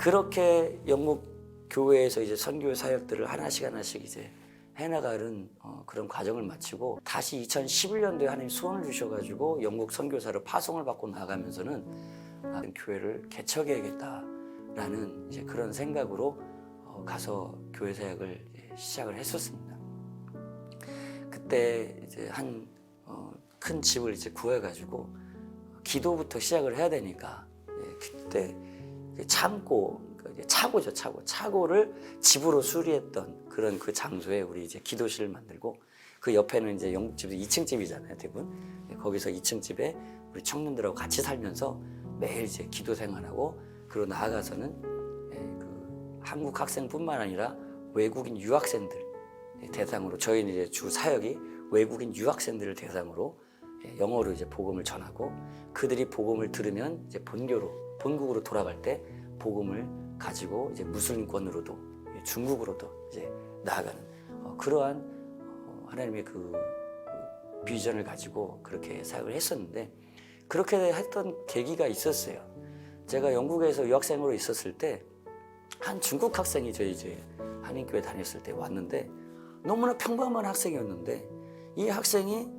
그렇게 영국 교회에서 이제 선교 사역들을 하나씩 이제 해나가는 그런 과정을 마치고 다시 2011년도에 하나님 소원을 주셔가지고 영국 선교사로 파송을 받고 나가면서는 교회를 개척해야겠다라는 이제 그런 생각으로 가서 교회 사역을 시작을 했었습니다. 그때 이제 큰 집을 이제 구해가지고 기도부터 시작을 해야 되니까 그때 차고를 집으로 수리했던 그런 그 장소에 우리 이제 기도실을 만들고 그 옆에는 이제 영국 집도 2층 집이잖아요, 대부분. 거기서 2층 집에 우리 청년들하고 같이 살면서 매일 이제 기도 생활하고 그리고 나아가서는 그 한국 학생뿐만 아니라 외국인 유학생들 대상으로 저희는 이제 주 사역이 외국인 유학생들을 대상으로 영어로 이제 복음을 전하고 그들이 복음을 들으면 이제 본국으로 돌아갈 때 복음을 가지고 이제 무슬림권으로도 중국으로도 이제 나아가는 그러한 하나님의 그 비전을 가지고 그렇게 사역을 했었는데 그렇게 했던 계기가 있었어요. 제가 영국에서 유학생으로 있었을 때 한 중국 학생이 저희 이제 한인교회 다녔을 때 왔는데 너무나 평범한 학생이었는데 이 학생이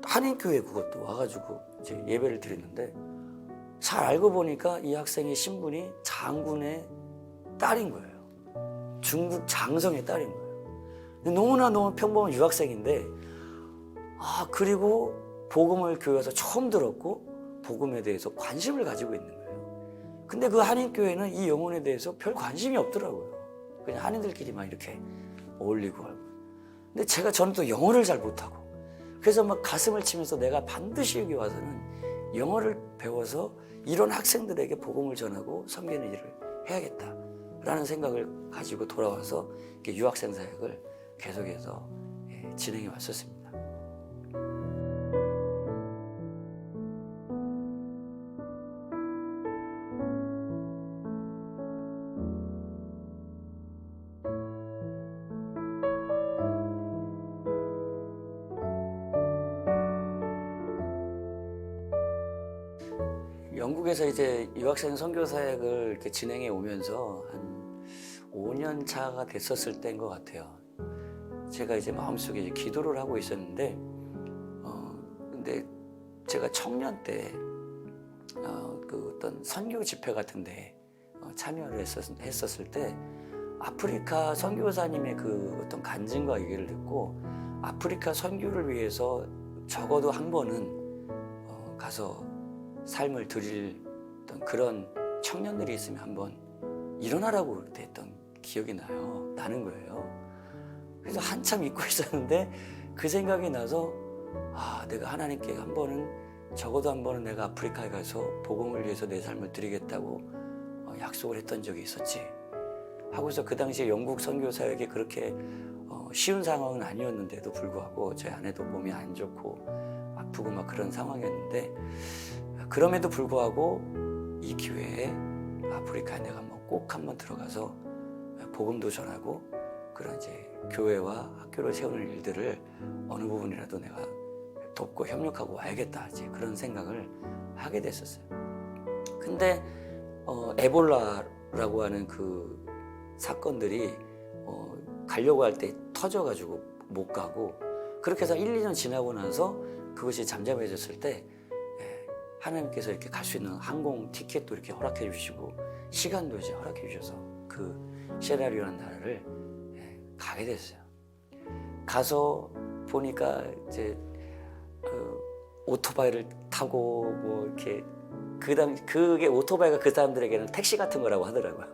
한인교회 그것도 와가지고 이제 예배를 드렸는데 잘 알고 보니까 이 학생의 신분이 장군의 딸인 거예요. 중국 장성의 딸인 거예요. 너무 평범한 유학생인데 그리고 복음을 교회에서 처음 들었고 복음에 대해서 관심을 가지고 있는 거예요. 근데 그 한인교회는 이 영혼에 대해서 별 관심이 없더라고요. 그냥 한인들끼리만 이렇게 어울리고 하고. 근데 저는 또 영어를 잘 못하고 그래서 막 가슴을 치면서 내가 반드시 여기 와서는 영어를 배워서 이런 학생들에게 복음을 전하고 섬기는 일을 해야겠다라는 생각을 가지고 돌아와서 유학생 사역을 계속해서 진행해 왔었습니다. 영국에서 이제 유학생 선교 사역을 이렇게 진행해 오면서 한 5년 차가 됐었을 때인 것 같아요. 제가 이제 마음속에 이제 기도를 하고 있었는데, 근데 제가 청년 때 그 어떤 선교 집회 같은데 참여를 했었을 때 아프리카 선교사님의 그 어떤 간증과 얘기를 듣고 아프리카 선교를 위해서 적어도 한 번은 가서 삶을 드릴 그런 청년들이 있으면 한번 일어나라고 했던 기억이 나는 거예요. 그래서 한참 잊고 있었는데 그 생각이 나서 내가 하나님께 적어도 한 번은 내가 아프리카에 가서 복음을 위해서 내 삶을 드리겠다고 약속을 했던 적이 있었지 하고서 그 당시에 영국 선교 사역이 그렇게 쉬운 상황은 아니었는데도 불구하고 제 아내도 몸이 안 좋고 아프고 막 그런 상황이었는데 그럼에도 불구하고 이 기회에 아프리카에 내가 꼭 한번 들어가서 복음도 전하고 그런 이제 교회와 학교를 세우는 일들을 어느 부분이라도 내가 돕고 협력하고 와야겠다 이제 그런 생각을 하게 됐었어요. 근데 에볼라라고 하는 그 사건들이 가려고 할 때 터져가지고 못 가고 그렇게 해서 1, 2년 지나고 나서 그것이 잠잠해졌을 때 하나님께서 이렇게 갈 수 있는 항공 티켓도 이렇게 허락해 주시고 시간도 이제 허락해 주셔서 그 시에라리온이라는 나라를 가게 됐어요. 가서 보니까 이제 오토바이를 타고 뭐 이렇게 그게 오토바이가 그 사람들에게는 택시 같은 거라고 하더라고요.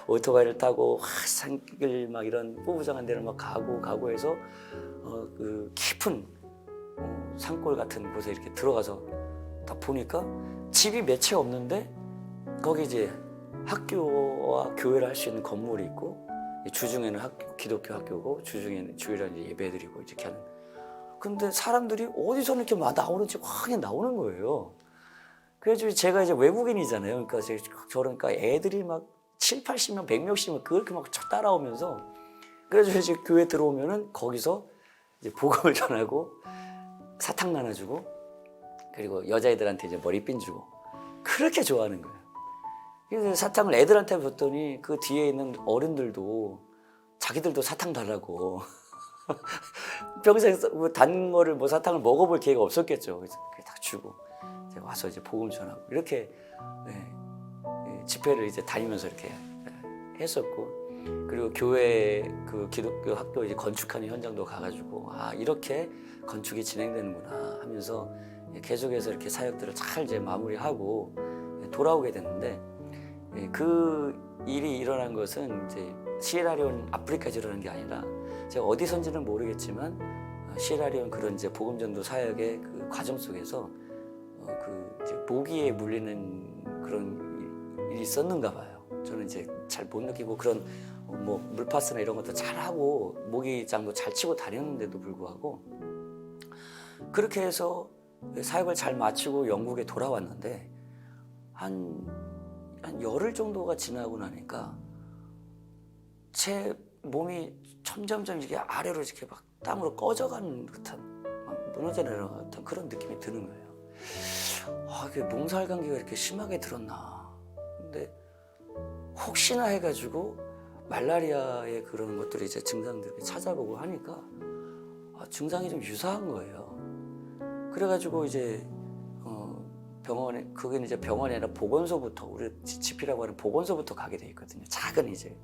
오토바이를 타고 산길 막 이런 뿌부정한 데를 막 가고 해서 그 깊은 산골 같은 곳에 이렇게 들어가서 딱 보니까 집이 몇 채 없는데 거기 이제 학교와 교회를 할 수 있는 건물이 있고 주중에는 기독교 학교고 주중에는 주일에 이제 예배드리고 이렇게 하는. 근데 사람들이 어디서 이렇게 나오는지 확 나오는 거예요. 그래서 제가 이제 외국인이잖아요. 그러니까 애들이 막 7, 80명, 100명씩은 그렇게 막 따라오면서 그래서 이제 교회 들어오면은 거기서 이제 복음을 전하고 사탕 나눠주고 그리고 여자애들한테 이제 머리핀 주고 그렇게 좋아하는 거예요. 그래서 사탕을 애들한테 줬더니 그 뒤에 있는 어른들도 자기들도 사탕 달라고 평생 단 거를 뭐 사탕을 먹어볼 기회가 없었겠죠. 그래서 딱 주고 이제 와서 이제 복음 전하고 이렇게 집회를 이제 다니면서 이렇게 했었고, 그리고 교회 그 기독교 학교 이제 건축하는 현장도 가가지고 아 이렇게 건축이 진행되는구나 하면서 계속해서 이렇게 사역들을 잘 이제 마무리하고 돌아오게 됐는데, 그 일이 일어난 것은 이제 시에라리온 아프리카에서 일어난 게 아니라 제가 어디선지는 모르겠지만 시에라리온 그런 이제 복음전도 사역의 그 과정 속에서 그 이제 모기에 물리는 그런 일이 있었는가 봐요. 저는 이제 잘 못 느끼고 그런 뭐 물파스나 이런 것도 잘 하고 모기장도 잘 치고 다녔는데도 불구하고 그렇게 해서 사역을 잘 마치고 영국에 돌아왔는데 한 열흘 정도가 지나고 나니까 제 몸이 점점점 이게 아래로 이렇게 막 땀으로 꺼져가는 듯한, 막 무너져 내려가는 듯한 그런 느낌이 드는 거예요. 아, 이게 몸살 감기가 이렇게 심하게 들었나. 근데 혹시나 해가지고 말라리아의 그런 것들이 이제 증상들을 찾아보고 하니까 증상이 좀 유사한 거예요. 그래가지고 이제 병원에, 거기는 이제 병원이 아니라 보건소부터, 우리 GP라고 하는 보건소부터 가게 돼 있거든요. 작은 이제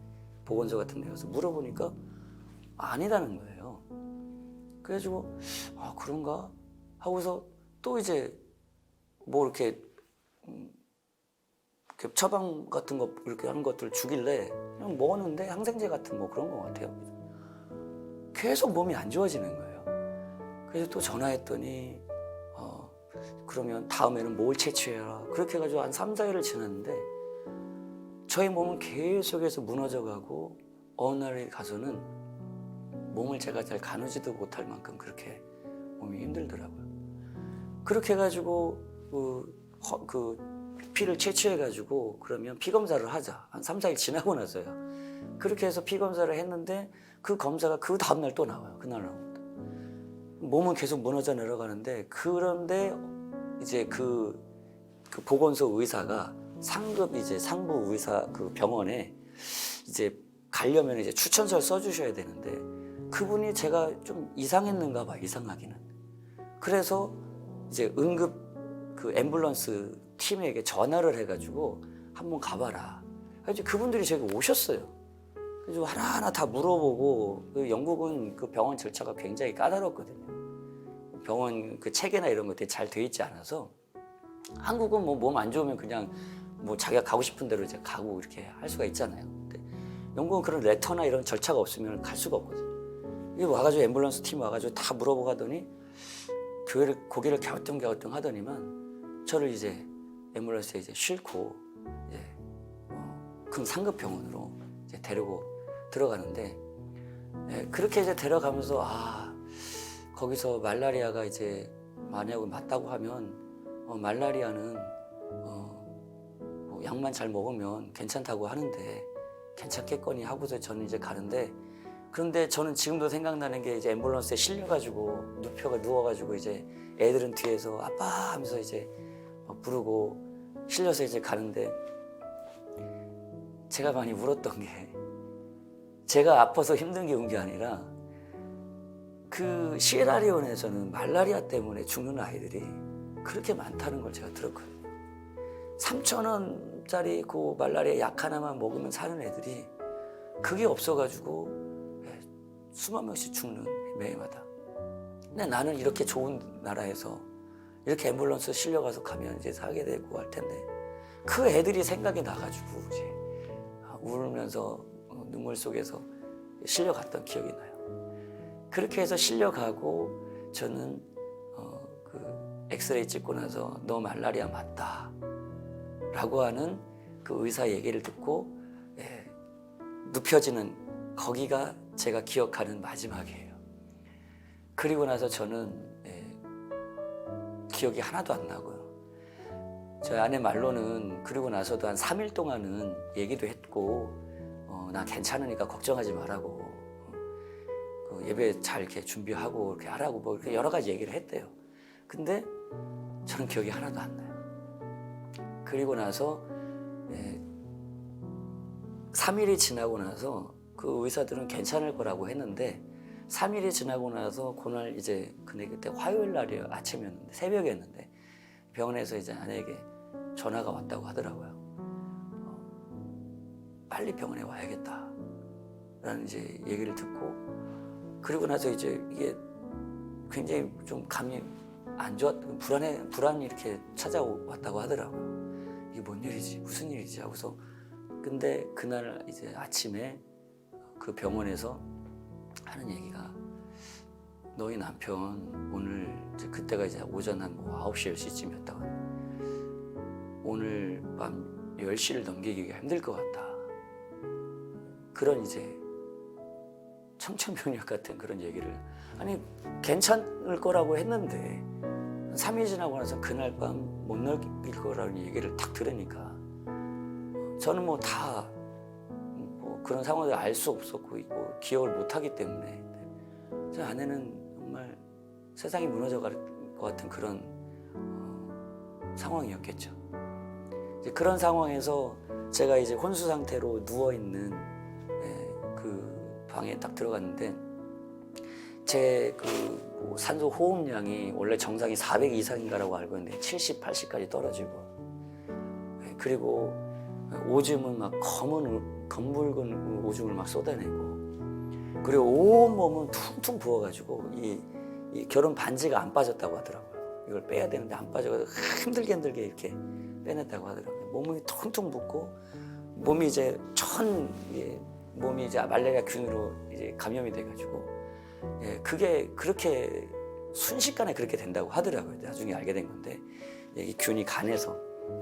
보건소 같은 데 가서 물어보니까 아니라는 거예요. 그래가지고 아 그런가 하고서 또 이제 뭐 이렇게 처방 같은 거 이렇게 하는 것들 주길래 그냥 먹었는데 항생제 같은 뭐 그런 것 같아요. 계속 몸이 안 좋아지는 거예요. 그래서 또 전화했더니 그러면 다음에는 뭘 채취해라. 그렇게 해가지고 한 3, 4일을 지났는데 저희 몸은 계속해서 무너져가고 어느 날에 가서는 몸을 제가 잘 가누지도 못할 만큼 그렇게 몸이 힘들더라고요. 그렇게 해가지고 그 피를 채취해가지고 그러면 피 검사를 하자. 한 3, 4일 지나고 나서요. 그렇게 해서 피 검사를 했는데 그 검사가 그 다음날 또 나와요. 그날 나옵니다. 몸은 계속 무너져 내려가는데, 그런데 이제 그 보건소 의사가 상급 이제 상부 의사 그 병원에 이제 가려면 이제 추천서를 써주셔야 되는데 그분이 제가 좀 이상했는가 봐, 이상하기는. 그래서 이제 응급 그 앰뷸런스 팀에게 전화를 해가지고 한번 가봐라. 그래서 그분들이 저기 오셨어요. 그래서 하나하나 다 물어보고, 그 영국은 그 병원 절차가 굉장히 까다롭거든요. 병원 그 체계나 이런 것들이 잘 돼 있지 않아서, 한국은 뭐 몸 안 좋으면 그냥 뭐 자기가 가고 싶은 대로 이제 가고 이렇게 할 수가 있잖아요. 근데 영국은 그런 레터나 이런 절차가 없으면 갈 수가 없거든요. 이게 와가지고 앰뷸런스 팀 와가지고 다 물어보고 하더니 고개를 갸우뚱갸우뚱 하더니만 저를 이제 앰뷸런스에 이제 싣고 이제 큰 상급 병원으로 이제 데리고 들어가는데, 그렇게 이제 데려가면서 거기서 말라리아가 이제 만약 맞다고 하면 말라리아는 뭐 약만 잘 먹으면 괜찮다고 하는데 괜찮겠거니 하고서 저는 이제 가는데, 그런데 저는 지금도 생각나는 게 이제 앰뷸런스에 실려가지고 누워가지고 이제 애들은 뒤에서 아빠 하면서 이제 막 부르고 실려서 이제 가는데, 제가 많이 울었던 게 제가 아파서 힘든 게 운 게 아니라 그 시에라리온에서는 말라리아 때문에 죽는 아이들이 그렇게 많다는 걸 제가 들었거든요. 3,000원짜리 그 말라리아 약 하나만 먹으면 사는 애들이 그게 없어가지고 수만 명씩 죽는, 매일마다. 근데 나는 이렇게 좋은 나라에서 이렇게 앰뷸런스 실려가서 가면 이제 살게 되고 할 텐데, 그 애들이 생각이 나가지고 이제 울면서 눈물 속에서 실려갔던 기억이 나요. 그렇게 해서 실려가고 저는 그 엑스레이 찍고 나서 너 말라리아 맞다 라고 하는 그 의사 얘기를 듣고 눕혀지는 거기가 제가 기억하는 마지막이에요. 그리고 나서 저는 기억이 하나도 안 나고요. 저희 아내 말로는 그리고 나서도 한 3일 동안은 얘기도 했고 나 괜찮으니까 걱정하지 말라고, 예배 잘 이렇게 준비하고 이렇게 하라고 뭐 이렇게 여러 가지 얘기를 했대요. 근데 저는 기억이 하나도 안 나요. 그리고 나서 3일이 지나고 나서 그 의사들은 괜찮을 거라고 했는데 3일이 지나고 나서 그날 이제 근데 그때 화요일 날이 아침이었는데 새벽이었는데 병원에서 이제 아내에게 전화가 왔다고 하더라고요. 빨리 병원에 와야겠다라는 이제 얘기를 듣고 그리고 나서 이제 이게 굉장히 좀 감이 안 좋았 불안이 이렇게 찾아왔다고 하더라고요. 이게 뭔 일이지 무슨 일이지 하고서 근데 그날 이제 아침에 그 병원에서 하는 얘기가 너희 남편 오늘 이제 그때가 이제 오전 한 9시 10시쯤이었다고 오늘 밤 10시를 넘기기가 힘들 것 같다. 그런 이제 청천벽력 같은 그런 얘기를 아니 괜찮을 거라고 했는데 3일 지나고 나서 그날 밤 못 넘길 거라는 얘기를 딱 들으니까 저는 뭐 다 뭐 그런 상황을 알 수 없었고 뭐 기억을 못 하기 때문에 저 아내는 정말 세상이 무너져 갈 것 같은 그런 상황이었겠죠. 이제 그런 상황에서 제가 이제 혼수 상태로 누워 있는 그 방에 딱 들어갔는데 제 그 뭐 산소 호흡량이 원래 정상이 400 이상인가라고 알고 있는데 70, 80까지 떨어지고 그리고 오줌은 막 검붉은 오줌을 막 쏟아내고 그리고 온 몸은 퉁퉁 부어가지고 이 결혼 반지가 안 빠졌다고 하더라고요. 이걸 빼야 되는데 안 빠져가지고 힘들게 이렇게 빼냈다고 하더라고요. 몸이 퉁퉁 붓고 몸이 이제 몸이 이제 말라리아 균으로 이제 감염이 돼가지고 그게 그렇게 순식간에 그렇게 된다고 하더라고요. 나중에 알게 된 건데 이 균이 간에서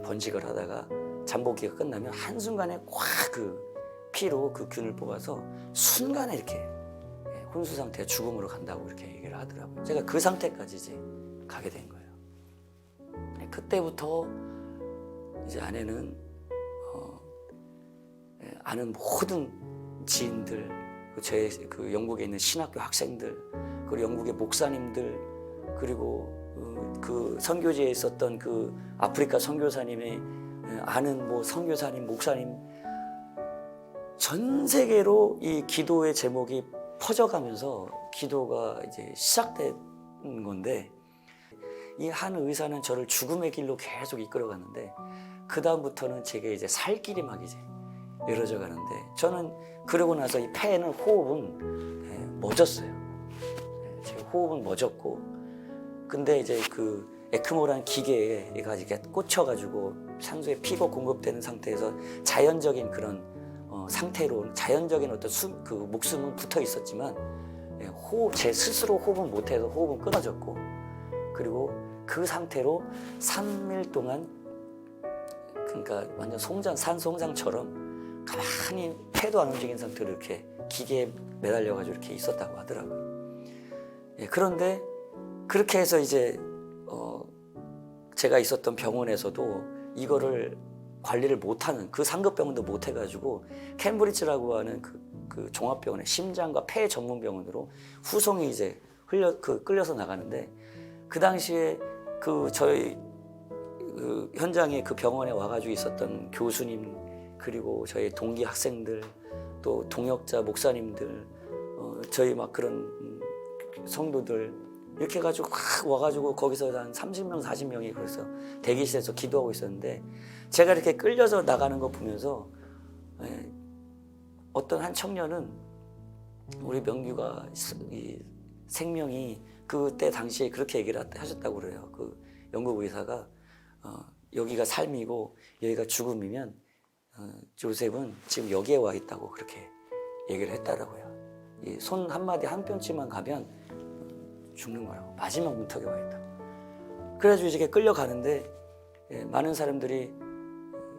번식을 하다가 잠복기가 끝나면 한순간에 꽉 그 피로 그 균을 뽑아서 순간에 이렇게 혼수 상태가 죽음으로 간다고 이렇게 얘기를 하더라고요. 제가 그 상태까지 이제 가게 된 거예요. 그때부터 이제 아내는 아는 모든 지인들, 그 영국에 있는 신학교 학생들, 그리고 영국의 목사님들, 그리고 그 선교지에 있었던 그 아프리카 선교사님의 아는 뭐 선교사님, 목사님, 전 세계로 이 기도의 제목이 퍼져가면서 기도가 이제 시작된 건데 이 한 의사는 저를 죽음의 길로 계속 이끌어갔는데 그 다음부터는 제게 이제 살 길이 막 이제 열어져 가는데 저는 그러고 나서 이 폐에는 호흡은 멎었어요. 제 호흡은 멎었고 근데 이제 그 에크모라는 기계에 이렇게 꽂혀가지고 산소에 피가 공급되는 상태에서 자연적인 그런 상태로 자연적인 어떤 그 목숨은 붙어 있었지만 제 스스로 호흡은 못해서 호흡은 끊어졌고 그리고 그 상태로 3일 동안 그러니까 완전 산송장처럼 가만히 폐도 안 움직인 상태로 이렇게 기계에 매달려가지고 이렇게 있었다고 하더라고요. 그런데 그렇게 해서 이제 제가 있었던 병원에서도 이거를 관리를 못하는 그 상급병원도 못해가지고 캠브리지라고 하는 그 종합병원의 심장과 폐 전문병원으로 후송이 이제 끌려서 나가는데 그 당시에 저희 현장에 그 병원에 와가지고 있었던 교수님 그리고 저희 동기 학생들 또 동역자 목사님들 저희 막 그런 성도들 이렇게 해가지고 확 와가지고 거기서 한 30명 40명이 그래서 대기실에서 기도하고 있었는데 제가 이렇게 끌려서 나가는 거 보면서 어떤 한 청년은 우리 명규가 이 생명이 그때 당시에 그렇게 얘기를 하셨다고 그래요. 그 영국 의사가 여기가 삶이고 여기가 죽음이면 조셉은 지금 여기에 와 있다고 그렇게 얘기를 했다라고요. 이 손 한마디 한 뼘치만 가면 죽는 거라고. 마지막 문턱에 와 있다고. 그래가지고 이렇게 끌려가는데 많은 사람들이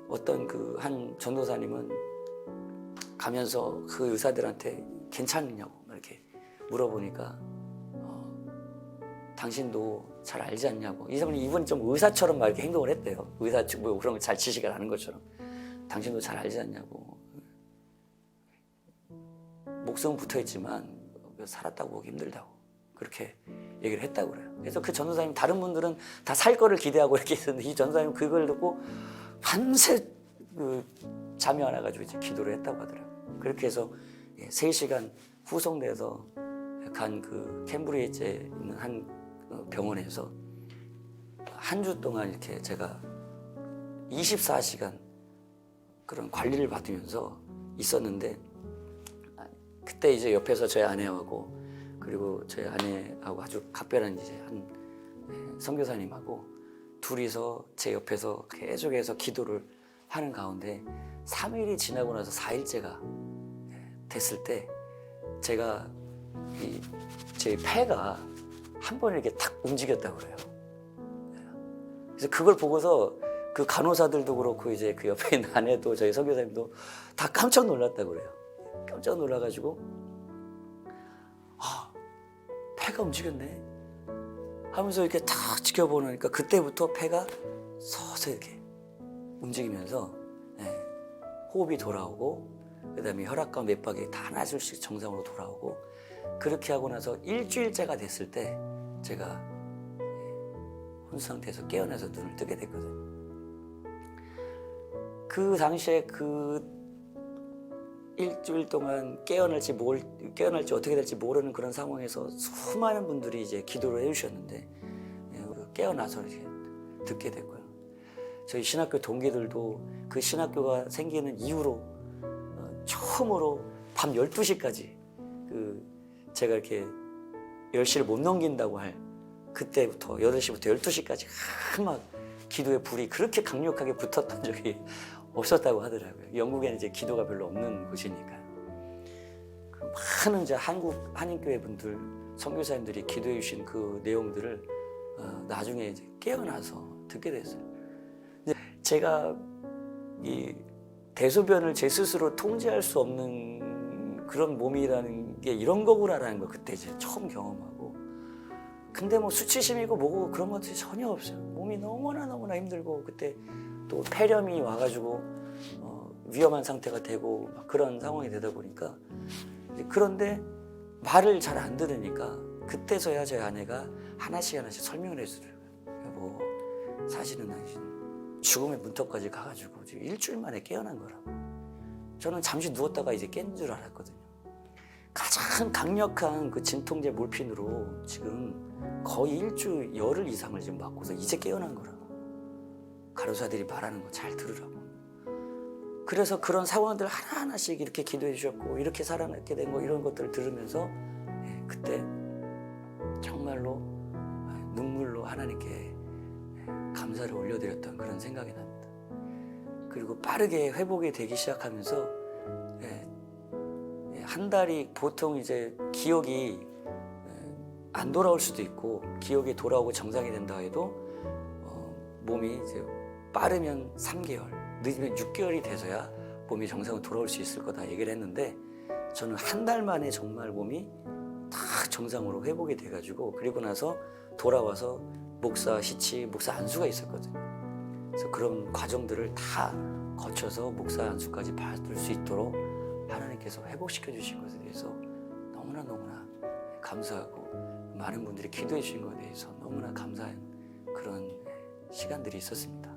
어떤 그 한 전도사님은 가면서 그 의사들한테 괜찮냐고 이렇게 물어보니까 당신도 잘 알지 않냐고. 이분이 좀 의사처럼 막 이렇게 행동을 했대요. 의사 뭐 그런 걸 잘 지식을 아는 것처럼. 당신도 잘 알지 않냐고. 목숨은 붙어있지만 살았다고 보기 힘들다고. 그렇게 얘기를 했다고 그래요. 그래서 그 전도사님 다른 분들은 다 살 거를 기대하고 이렇게 있었는데 이 전도사님 그걸 듣고 밤새 잠이 안 와가지고 이제 기도를 했다고 하더라고요. 그렇게 해서 3시간 후송돼서 간 그 캠브리지에 있는 한 병원에서 한 주 동안 이렇게 제가 24시간 그런 관리를 받으면서 있었는데, 그때 이제 옆에서 저희 아내하고 그리고 저희 아내하고 아주 각별한 이제 한 선교사님하고 둘이서 제 옆에서 계속해서 기도를 하는 가운데 3일이 지나고 나서 4일째가 됐을 때 제가 제 폐가 한 번 이렇게 탁 움직였다고 그래요. 그래서 그걸 보고서 그 간호사들도 그렇고 이제 그 옆에 있는 아내도 저희 선교사님도 다 깜짝 놀랐다고 그래요. 깜짝 놀라가지고 폐가 움직였네 하면서 이렇게 탁 지켜보니까 그때부터 폐가 서서히 이렇게 움직이면서 호흡이 돌아오고 그다음에 혈압과 맥박이 다 하나둘씩 정상으로 돌아오고, 그렇게 하고 나서 일주일째가 됐을 때 제가 혼수 상태에서 깨어나서 눈을 뜨게 됐거든요. 그 당시에 그 일주일 동안 깨어날지 어떻게 될지 모르는 그런 상황에서 수많은 분들이 이제 기도를 해주셨는데 깨어나서 이렇게 듣게 됐고요. 저희 신학교 동기들도 그 신학교가 생기는 이후로 처음으로 밤 12시까지 제가 이렇게 10시를 못 넘긴다고 할 그때부터 8시부터 12시까지 막 기도의 불이 그렇게 강력하게 붙었던 적이 없었다고 하더라고요. 영국에는 이제 기도가 별로 없는 곳이니까. 그 많은 이제 한국 한인교회 분들, 선교사님들이 기도해 주신 그 내용들을 나중에 이제 깨어나서 듣게 됐어요. 근데 제가 이 대소변을 제 스스로 통제할 수 없는 그런 몸이라는 게 이런 거구나라는 걸 그때 이제 처음 경험하고, 근데 뭐 수치심이고 뭐고 그런 것들이 전혀 없어요. 몸이 너무나 힘들고, 그때 또 폐렴이 와가지고 위험한 상태가 되고 막 그런 상황이 되다 보니까, 그런데 말을 잘 안 들으니까 그때서야 저희 아내가 하나씩 설명을 해주더라고요. 여보, 사실은 죽음의 문턱까지 가가지고 지금 일주일 만에 깨어난 거라고. 저는 잠시 누웠다가 이제 깬 줄 알았거든요. 가장 강력한 그 진통제 몰핀으로 지금 거의 일주일 열흘 이상을 지금 맞고서 이제 깨어난 거라고. 간호사들이 말하는 거 잘 들으라고. 그래서 그런 상황들 하나하나씩 이렇게 기도해 주셨고 이렇게 살아남게 된 거, 이런 것들을 들으면서 그때 정말로 눈물로 하나님께 감사를 올려드렸던 그런 생각이 납니다. 그리고 빠르게 회복이 되기 시작하면서 한 달이 보통 이제 기억이 안 돌아올 수도 있고, 기억이 돌아오고 정상이 된다 해도 몸이 이제 빠르면 3개월, 늦으면 6개월이 돼서야 몸이 정상으로 돌아올 수 있을 거다 얘기를 했는데, 저는 한 달 만에 정말 몸이 다 정상으로 회복이 돼가지고, 그리고 나서 돌아와서 목사 시치, 목사 안수가 있었거든요. 그래서 그런 과정들을 다 거쳐서 목사 안수까지 받을 수 있도록 하나님께서 회복시켜 주신 것에 대해서 너무나 감사하고, 많은 분들이 기도해 주신 것에 대해서 너무나 감사한 그런 시간들이 있었습니다.